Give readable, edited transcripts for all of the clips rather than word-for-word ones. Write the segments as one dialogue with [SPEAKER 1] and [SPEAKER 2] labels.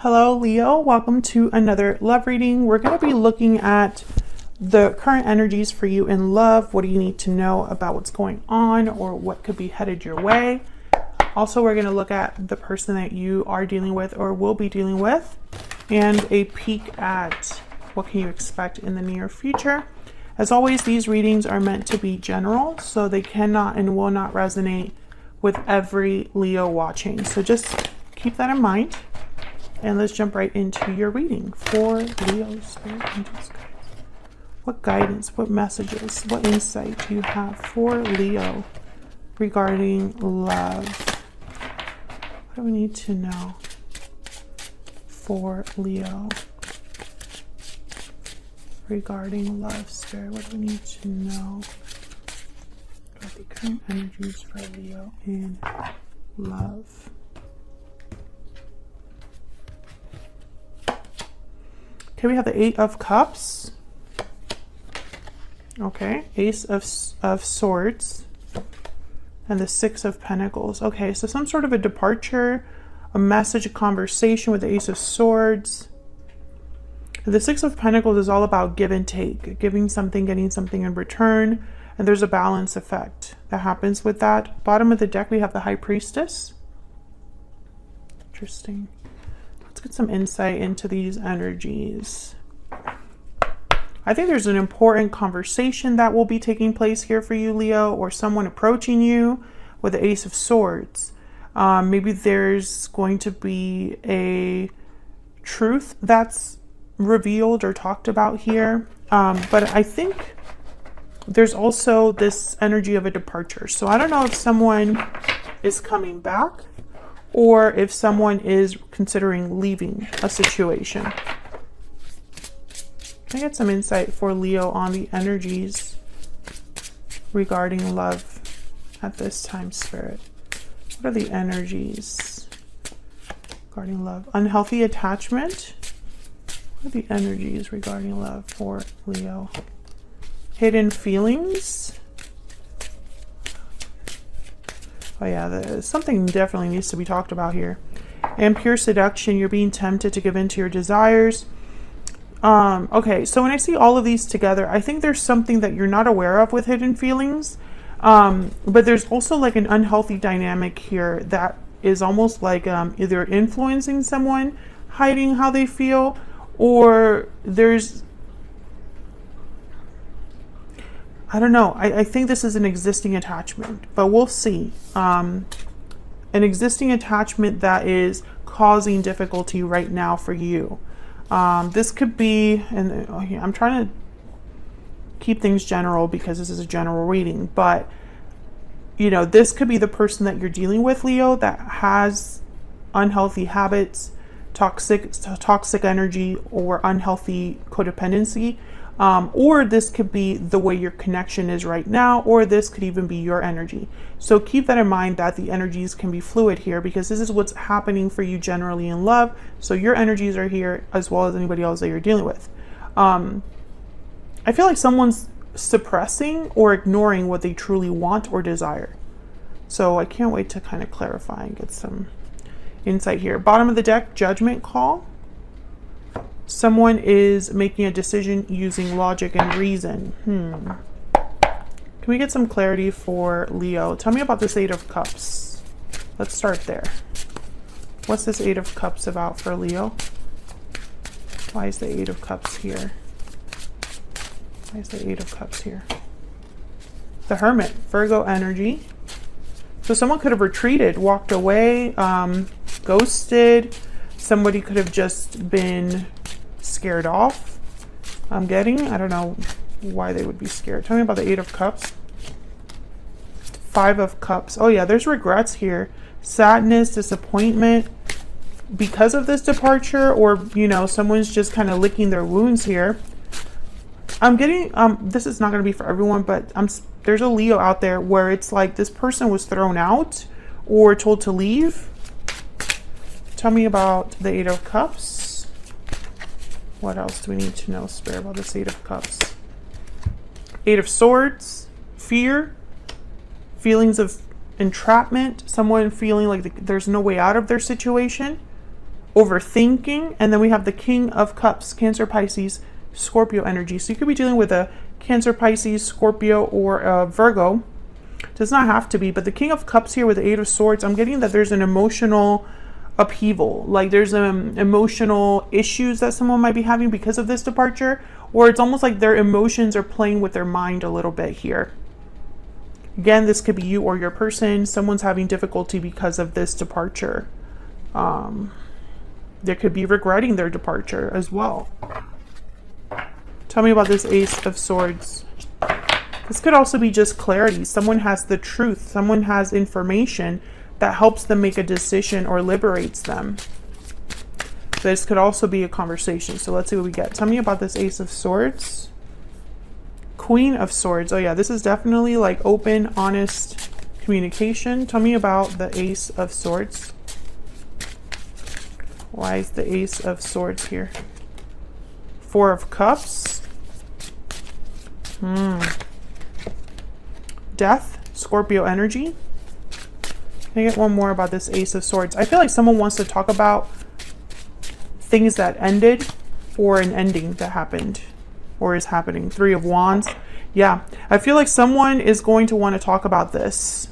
[SPEAKER 1] Hello, Leo. Welcome to another love reading. We're going to be looking at the current energies for you in love. What do you need to know about what's going on or what could be headed your way? Also, we're going to look at the person that you are dealing with or will be dealing with and a peek at what can you expect in the near future. As always, these readings are meant to be general, so they cannot and will not resonate with every Leo watching. So just keep that in mind. And let's jump right into your reading for Leo, Spirit, Angels, guides. What guidance, what messages, what insight do you have for Leo regarding love? What do we need to know for Leo regarding love, Spirit? What do we need to know about the current energies for Leo in love? Okay, we have the Eight of Cups. Okay, Ace of Swords. And the Six of Pentacles. Okay, so some sort of a departure, a message, a conversation with the Ace of Swords. The Six of Pentacles is all about give and take. Giving something, getting something in return. And there's a balance effect that happens with that. Bottom of the deck, we have the High Priestess. Interesting. Let's get some insight into these energies. I think there's an important conversation that will be taking place here for you, Leo, or someone approaching you with the Ace of Swords. Maybe there's going to be a truth that's revealed or talked about here. But I think there's also this energy of a departure. So I don't know if someone is coming back or if someone is considering leaving a situation. Can I get some insight for Leo on the energies regarding love at this time, Spirit? What are the energies regarding love? Unhealthy attachment. What are the energies regarding love for Leo? Hidden feelings. Oh yeah, something definitely needs to be talked about here. And pure seduction, you're being tempted to give in to your desires. Okay, so when I see all of these together, I think there's something that you're not aware of with hidden feelings. But there's also like an unhealthy dynamic here that is almost like either influencing someone, hiding how they feel, or there's... I don't know. I think this is an existing attachment, but we'll see. An existing attachment that is causing difficulty right now for you. This could be, and I'm trying to keep things general because this is a general reading, but you know, this could be the person that you're dealing with, Leo, that has unhealthy habits, toxic energy, or unhealthy codependency. Or this could be the way your connection is right now, or this could even be your energy. So keep that in mind that the energies can be fluid here because this is what's happening for you generally in love. So your energies are here as well as anybody else that you're dealing with. I feel like someone's suppressing or ignoring what they truly want or desire. So I can't wait to kind of clarify and get some insight here. Bottom of the deck, Judgment Call. Someone is making a decision using logic and reason. Can we get some clarity for Leo? Tell me about this Eight of Cups. Let's start there. What's this Eight of Cups about for Leo? Why is the Eight of Cups here? Why is the Eight of Cups here? The Hermit, Virgo energy. So someone could have retreated, walked away, ghosted. Somebody could have just been scared off. I don't know why they would be scared. Tell me about the Eight of Cups. Five of Cups. Oh yeah, there's regrets here. Sadness, disappointment because of this departure, or you know, someone's just kind of licking their wounds here. I'm getting this is not going to be for everyone, but there's a Leo out there where it's like this person was thrown out or told to leave. Tell me about the Eight of Cups. What else do we need to know, Spirit, about this Eight of Cups? Eight of Swords, fear, feelings of entrapment, someone feeling like there's no way out of their situation. overthinking. And then we have the King of Cups, Cancer, Pisces, Scorpio energy. So you could be dealing with a Cancer, Pisces, Scorpio, or a Virgo. Does not have to be, but the King of Cups here with the Eight of Swords, I'm getting that there's an emotional upheaval. Like there's emotional issues that someone might be having because of this departure, or it's almost like their emotions are playing with their mind a little bit here. Again, this could be you or your person. Someone's having difficulty because of this departure. They could be regretting their departure as well. Tell me about this Ace of Swords. This could also be just clarity. Someone has the truth. Someone has information that helps them make a decision or liberates them. This could also be a conversation. So let's see what we get. Tell me about this Ace of Swords. Queen of Swords. Oh yeah, this is definitely like open, honest communication. Tell me about the Ace of Swords. Why is the Ace of Swords here? Four of Cups. Death, Scorpio energy. Can I get one more about this Ace of Swords? I feel like someone wants to talk about things that ended or an ending that happened or is happening. Three of Wands. Yeah, I feel like someone is going to want to talk about this.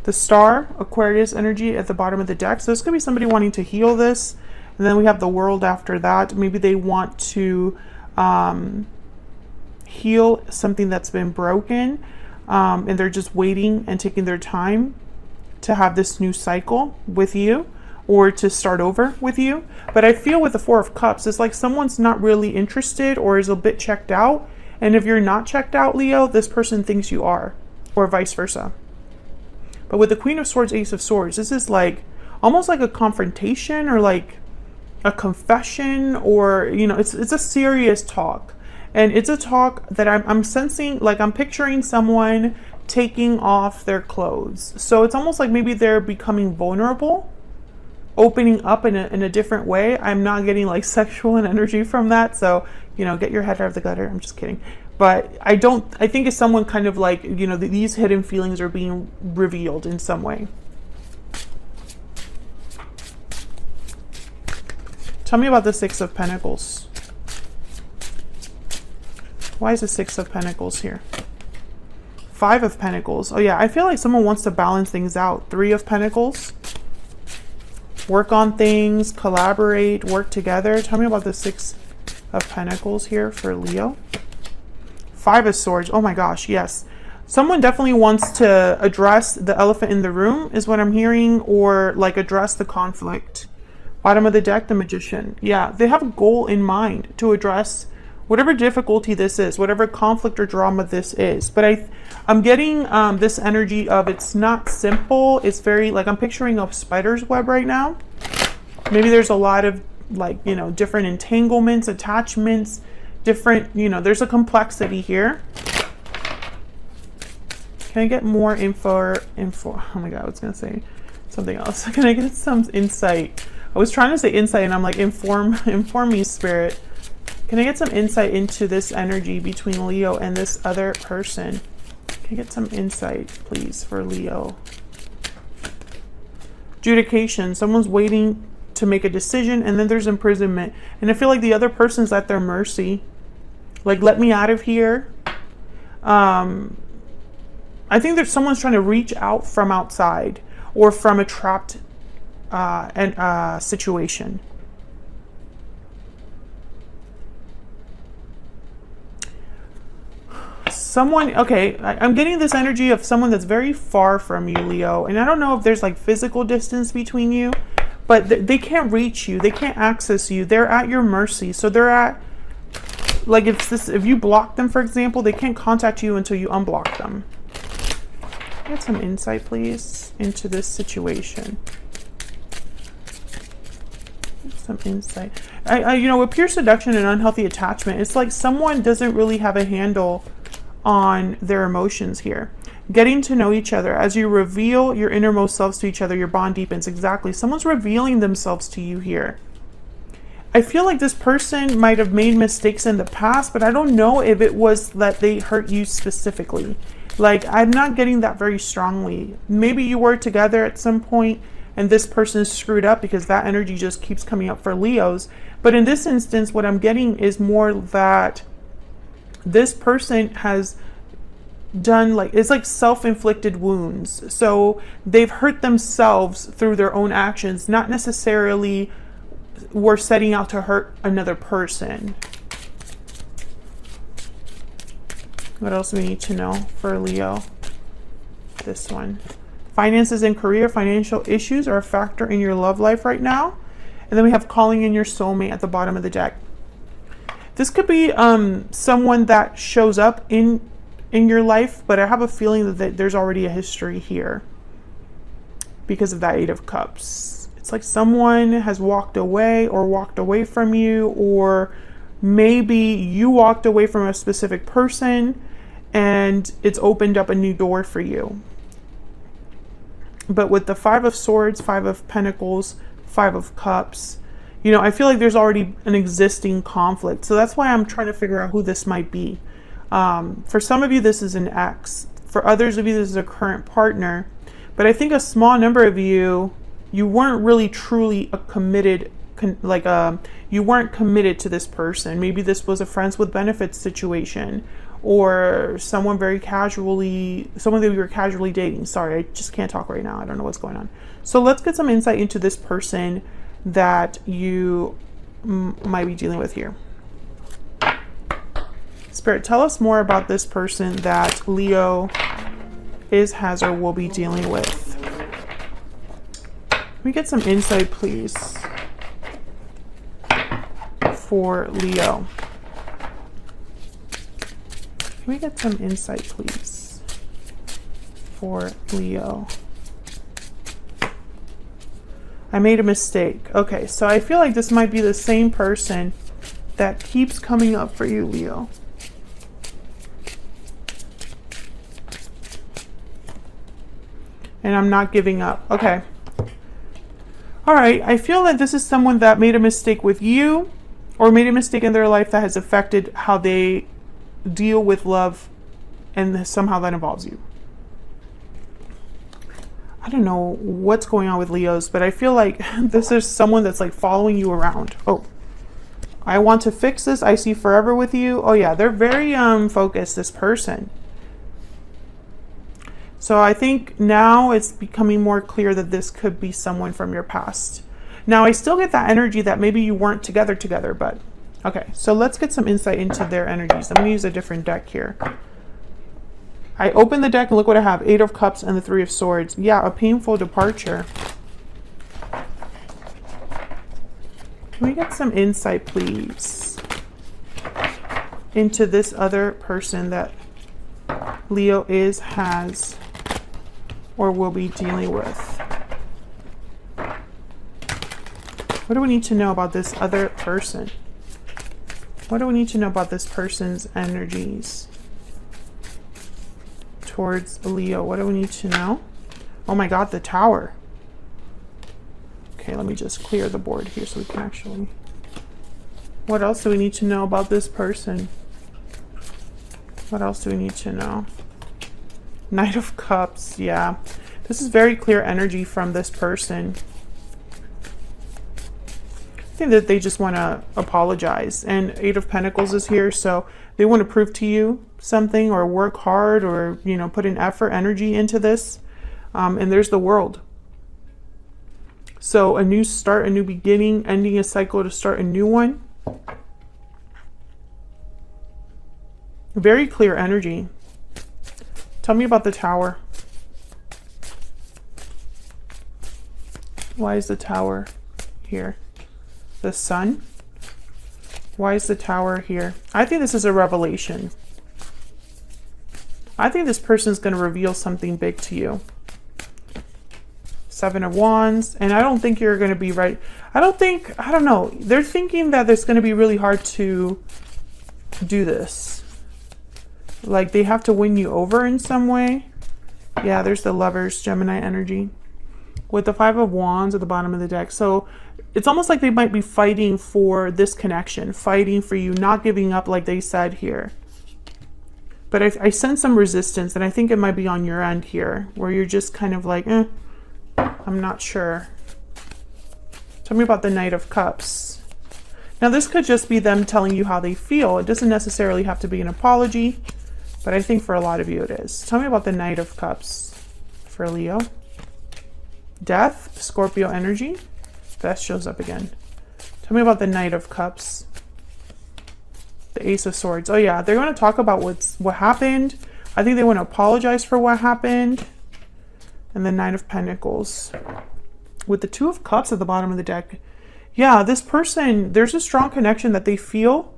[SPEAKER 1] The Star, Aquarius energy at the bottom of the deck. So this could be somebody wanting to heal this. And then we have the World after that. Maybe they want to heal something that's been broken. And they're just waiting and taking their time to have this new cycle with you or to start over with you. But I feel with the Four of Cups, it's like someone's not really interested or is a bit checked out. And if you're not checked out, Leo, this person thinks you are, or vice versa. But with the Queen of Swords, Ace of Swords, this is like almost like a confrontation or like a confession, or, you know, it's a serious talk. And it's a talk that I'm sensing, like I'm picturing someone taking off their clothes. So it's almost like maybe they're becoming vulnerable, opening up in a different way. I'm not getting like sexual and energy from that. So, you know, get your head out of the gutter. I'm just kidding. But I think it's someone kind of like, you know, these hidden feelings are being revealed in some way. Tell me about the Six of Pentacles. Why is the Six of Pentacles here? Five of Pentacles. Oh yeah, I feel like someone wants to balance things out. Three of Pentacles. Work on things, collaborate, work together. Tell me about the Six of Pentacles here for Leo. Five of Swords. Oh my gosh, yes. Someone definitely wants to address the elephant in the room is what I'm hearing, or like address the conflict. Bottom of the deck, the Magician. Yeah, they have a goal in mind to address whatever difficulty this is, whatever conflict or drama this is. But I'm getting this energy of it's not simple. It's very, like, I'm picturing a spider's web right now. Maybe there's a lot of, like, you know, different entanglements, attachments, different, you know, there's a complexity here. Can I get more info? Oh my God, I was going to say something else. Can I get some insight? I was trying to say insight and I'm like, inform me, Spirit. Can I get some insight into this energy between Leo and this other person? Can I get some insight, please, for Leo? Adjudication. Someone's waiting to make a decision, and then there's imprisonment. And I feel like the other person's at their mercy. Like, let me out of here. I think there's someone's trying to reach out from outside or from a trapped situation. Someone, okay, I'm getting this energy of someone that's very far from you, Leo. And I don't know if there's like physical distance between you, but they can't reach you. They can't access you. They're at your mercy. So they're at, like, if you block them, for example, they can't contact you until you unblock them. Get some insight, please, into this situation. Some insight. You know, with pure seduction and unhealthy attachment, it's like someone doesn't really have a handle on their emotions here. Getting to know each other. As you reveal your innermost selves to each other, your bond deepens. Exactly. Someone's revealing themselves to you here. I feel like this person might have made mistakes in the past, but I don't know if it was that they hurt you specifically. Like, I'm not getting that very strongly. Maybe you were together at some point and this person is screwed up, because that energy just keeps coming up for Leos. But in this instance, what I'm getting is more that this person has done, like, it's like self-inflicted wounds. So they've hurt themselves through their own actions, not necessarily were setting out to hurt another person. What else do we need to know for Leo? This one. Finances and career. Financial issues are a factor in your love life right now. And then we have calling in your soulmate at the bottom of the deck. This could be someone that shows up in your life, but I have a feeling that there's already a history here because of that Eight of Cups. It's like someone has walked away from you, or maybe you walked away from a specific person and it's opened up a new door for you. But with the Five of Swords, Five of Pentacles, Five of Cups, you know, I feel like there's already an existing conflict. So that's why I'm trying to figure out who this might be. For some of you, this is an ex. For others of you, this is a current partner. But I think a small number of you, you weren't really truly a committed, you weren't committed to this person. Maybe this was a friends with benefits situation, or someone that you were casually dating. Sorry, I just can't talk right now. I don't know what's going on. So let's get some insight into this person that you might be dealing with here. Spirit, tell us more about this person that Leo has, or will be dealing with. Can we get some insight, please, for Leo? Can we get some insight, please, for Leo? I made a mistake. Okay, so I feel like this might be the same person that keeps coming up for you, Leo. And I'm not giving up. Okay. All right. I feel that this is someone that made a mistake with you, or made a mistake in their life that has affected how they deal with love, and somehow that involves you. I don't know what's going on with Leos, but I feel like this is someone that's like following you around. Oh, I want to fix this. I see forever with you. Oh yeah, they're very focused, this person. So I think now it's becoming more clear that this could be someone from your past. Now I still get that energy that maybe you weren't together, but okay. So let's get some insight into their energies. I'm gonna use a different deck here. I open the deck and look what I have. Eight of Cups and the Three of Swords. Yeah, a painful departure. Can we get some insight, please, into this other person that Leo has, or will be dealing with? What do we need to know about this other person? What do we need to know about this person's energies towards Leo? What do we need to know? Oh my God, the Tower. Okay, let me just clear the board here so we can actually... What else do we need to know about this person? What else do we need to know? Knight of Cups, yeah. This is very clear energy from this person. I think that they just want to apologize. And Eight of Pentacles is here, so they want to prove to you something, or work hard, or, you know, put an effort, energy into this. And there's the World. So a new start, a new beginning, ending a cycle to start a new one. Very clear energy. Tell me about the Tower. Why is the Tower here? The Sun? Why is the Tower here? I think this is a revelation. I think this person's going to reveal something big to you. Seven of Wands. And I don't think you're going to be right. I don't know. They're thinking that it's going to be really hard to do this. Like they have to win you over in some way. Yeah, there's the Lovers, Gemini energy. With the Five of Wands at the bottom of the deck. So it's almost like they might be fighting for this connection. Fighting for you, not giving up like they said here. But I sense some resistance, and I think it might be on your end here, where you're just kind of like, I'm not sure. Tell me about the Knight of Cups. Now this could just be them telling you how they feel. It doesn't necessarily have to be an apology, but I think for a lot of you it is. Tell me about the Knight of Cups for Leo. Death, Scorpio energy. Death shows up again. Tell me about the Knight of Cups. The Ace of Swords. Oh yeah, they're going to talk about what happened. I think they want to apologize for what happened. And the Knight of Pentacles. With the Two of Cups at the bottom of the deck. Yeah, this person, there's a strong connection that they feel.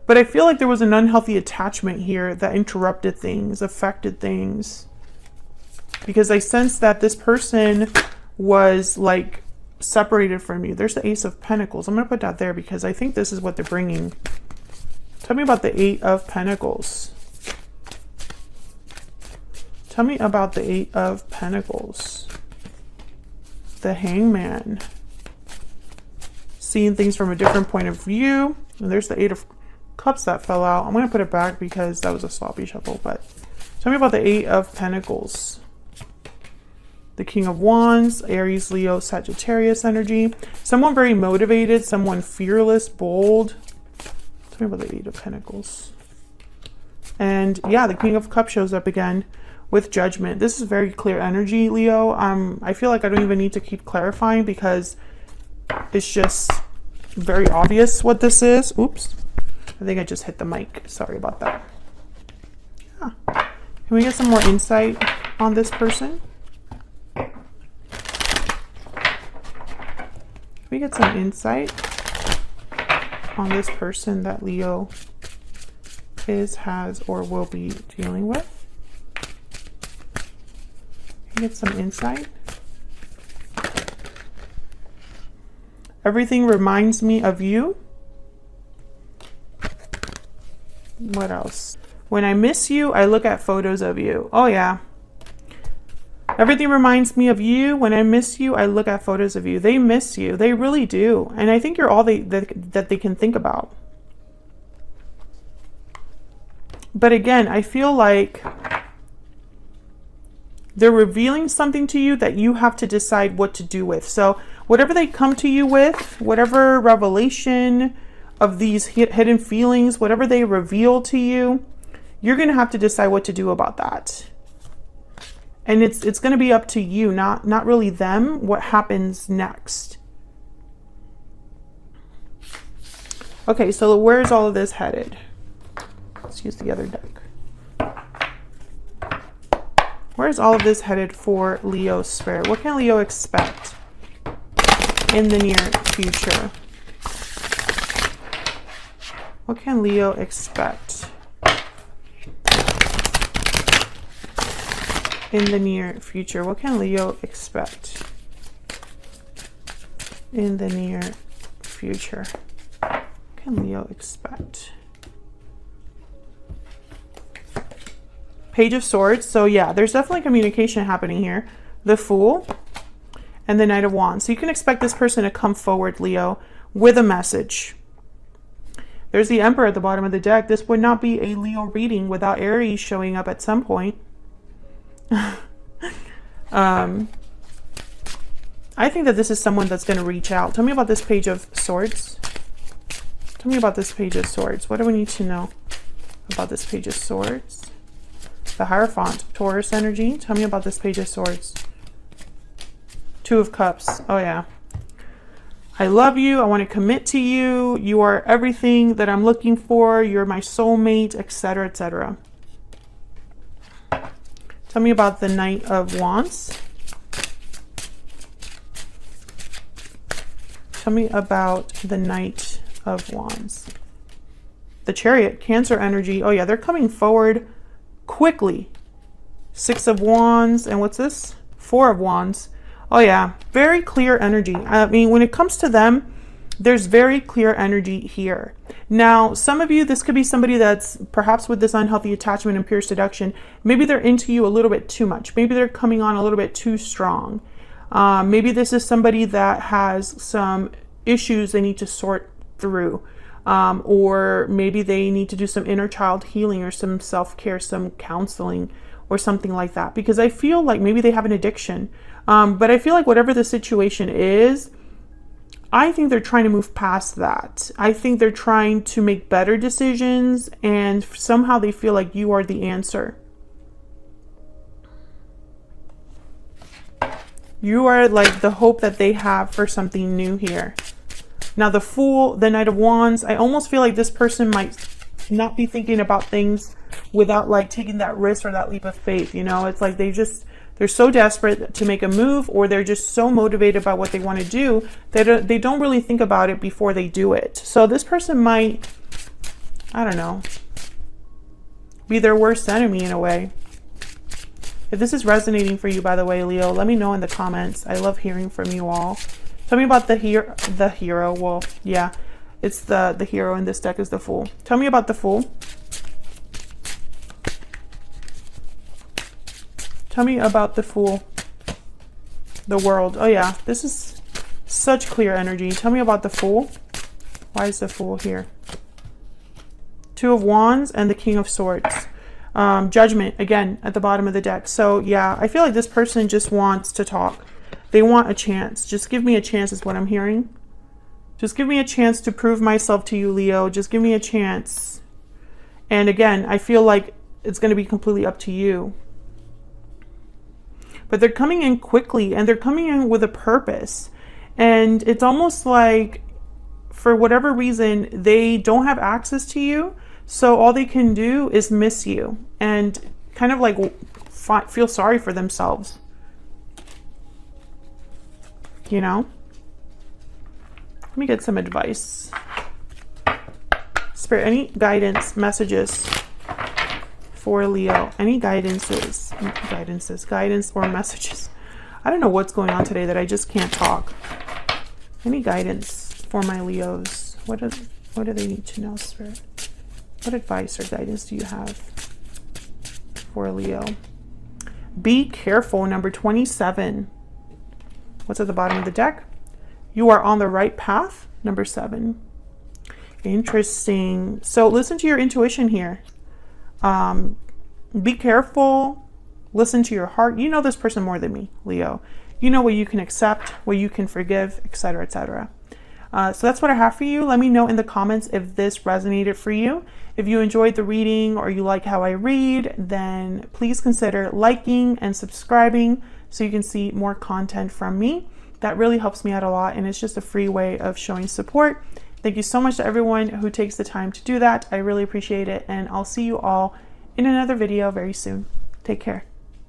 [SPEAKER 1] But I feel like there was an unhealthy attachment here that interrupted things, affected things. Because I sense that this person was like separated from you. There's the Ace of Pentacles. I'm going to put that there because I think this is what they're bringing. Tell me about the Eight of Pentacles. Tell me about the Eight of Pentacles. The Hangman. Seeing things from a different point of view. And there's the Eight of Cups that fell out. I'm going to put it back because that was a sloppy shuffle. But tell me about the Eight of Pentacles. The King of Wands, Aries, Leo, Sagittarius energy. Someone very motivated, someone fearless, bold. Tell me about the Eight of Pentacles. And yeah, the King of Cups shows up again with Judgment. This is very clear energy, Leo. I feel like I don't even need to keep clarifying because it's just very obvious what this is. Oops. I think I just hit the mic. Sorry about that. Yeah. Can we get some more insight on this person? Can we get some insight on this person that Leo is, has, or will be dealing with? Can we get some insight? Everything reminds me of you. What else? When I miss you, I look at photos of you. Oh yeah. Everything reminds me of you. When I miss you, I look at photos of you. They miss you. They really do. And I think you're all that they can think about. But again, I feel like they're revealing something to you that you have to decide what to do with. So whatever they come to you with, whatever revelation of these hidden feelings, whatever they reveal to you, you're going to have to decide what to do about that. And it's going to be up to you, not really them, what happens next. Okay, so where's all of this headed? Let's use the other deck. Where's all of this headed for Leo Spirit? What can Leo expect in the near future? What can Leo expect in the near future? What can Leo expect in the near future? What can Leo expect? Page of Swords. So yeah, there's definitely communication happening here. The Fool and the Knight of Wands. So you can expect this person to come forward, Leo, with a message. There's the Emperor at the bottom of the deck. This would not be a Leo reading without Aries showing up at some point. I think that this is someone that's going to reach out. Tell me about this Page of Swords. Tell me about this Page of Swords. What do we need to know about this Page of Swords? The Hierophant, Taurus energy. Tell me about this Page of Swords. Two of Cups. Oh yeah. I love you. I want to commit to you. You are everything that I'm looking for. You're my soulmate, etc., etc. Tell me about the Knight of Wands. Tell me about the Knight of Wands. The Chariot, Cancer energy. Oh yeah, they're coming forward quickly. Six of Wands. And what's this? Four of Wands. Oh yeah, very clear energy. I mean, when it comes to them, there's very clear energy here. Now, some of you, this could be somebody that's perhaps with this unhealthy attachment and pure seduction. Maybe they're into you a little bit too much. Maybe they're coming on a little bit too strong. Maybe this is somebody that has some issues they need to sort through. Or maybe they need to do some inner child healing or some self-care, some counseling or something like that. Because I feel like maybe they have an addiction. But I feel like whatever the situation is, I think they're trying to move past that. I think they're trying to make better decisions, and somehow they feel like you are the answer. You are like the hope that they have for something new here. Now the Fool, the Knight of Wands, I almost feel like this person might not be thinking about things without like taking that risk or that leap of faith. You know, it's like they're so desperate to make a move, or they're just so motivated by what they want to do that they don't really think about it before they do it. So this person might, I don't know, be their worst enemy in a way. If this is resonating for you, by the way, Leo, let me know in the comments. I love hearing from you all. Tell me about the hero. Well, yeah, it's the hero in this deck is the Fool. Tell me about the Fool. Tell me about the Fool. The World. Oh yeah, this is such clear energy. Tell me about the Fool. Why is the Fool here? Two of Wands and the King of Swords. Judgment, again, at the bottom of the deck. So yeah, I feel like this person just wants to talk. They want a chance. Just give me a chance is what I'm hearing. Just give me a chance to prove myself to you, Leo. Just give me a chance. And again, I feel like it's going to be completely up to you. But they're coming in quickly, and they're coming in with a purpose. And it's almost like, for whatever reason, they don't have access to you. So all they can do is miss you and kind of like feel sorry for themselves. You know? Let me get some advice. Spirit, any guidance, messages for Leo? Any guidance or messages? I don't know what's going on today that I just can't talk. Any guidance for my Leos? What do they need to know, Spirit? What advice or guidance do you have for Leo? Be careful, number 27. What's at the bottom of the deck? You are on the right path, number 7. Interesting. So listen to your intuition here. Be careful. Listen to your heart. You know this person more than me, Leo. You know what you can accept, what you can forgive, etc., etc. So that's what I have for you. Let me know in the comments if this resonated for you. If you enjoyed the reading or you like how I read, then please consider liking and subscribing so you can see more content from me. That really helps me out a lot, and it's just a free way of showing support. Thank you so much to everyone who takes the time to do that. I really appreciate it, and I'll see you all in another video very soon. Take care.